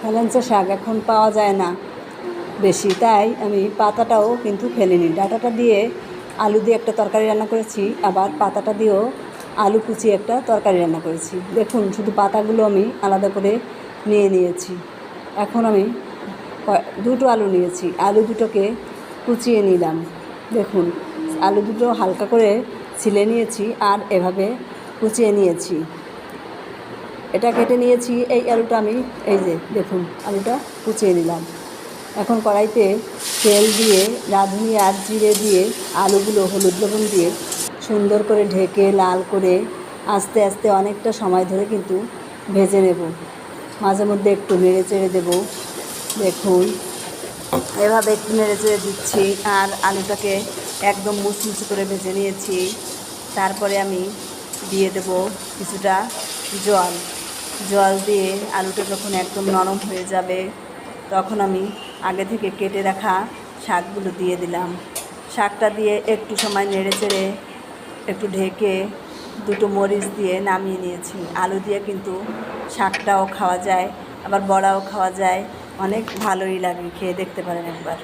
হেলেঞ্চা শাক এখন পাওয়া যায় না বেশি, তাই আমি পাতাটাও কিন্তু ফেলিনি। ডাঁটাটা দিয়ে আলু দিয়ে একটা তরকারি রান্না করেছি, আবার পাতাটা দিয়েও আলু কুচিয়ে একটা তরকারি রান্না করেছি। দেখুন, শুধু পাতাগুলো আমি আলাদা করে নিয়ে নিয়েছি। এখন আমি দুটো আলু নিয়েছি, আলু দুটোকে কুচিয়ে নিলাম। দেখুন, আলু দুটো হালকা করে ছিলে নিয়েছি আর এভাবে কুচিয়ে নিয়েছি। এটা কেটে নিয়েছি। এই আলুটা আমি এই যে দেখুন আলুটা কুচিয়ে নিলাম। এখন কড়াইতে তেল দিয়ে রাঁধুনি আর জিরে দিয়ে আলুগুলো হলুদ লবণ দিয়ে সুন্দর করে ঢেকে লাল করে আস্তে আস্তে অনেকটা সময় ধরে কিন্তু ভেজে নেব। মাঝে মধ্যে একটু নেড়ে চেড়ে দেবো। দেখুন, এভাবে একটু নেড়ে চেড়ে দিচ্ছি আর আলুটাকে একদম মুচমুচে করে ভেজে নিয়েছি। তারপরে আমি দিয়ে দেব কিছুটা জল দিয়ে আলুটা যখন একদম নরম হয়ে যাবে তখন আমি আগে থেকে কেটে রাখা শাকগুলো দিয়ে দিলাম। শাকটা দিয়ে একটু সময় নেড়ে চেড়ে একটু ঢেকে দুটো মরিচ দিয়ে নামিয়ে নিয়েছি। আলু দিয়ে কিন্তু শাকটাও খাওয়া যায়, আবার বড়াও খাওয়া যায়, অনেক ভালোই লাগে। খেয়ে দেখতে পারেন একবার।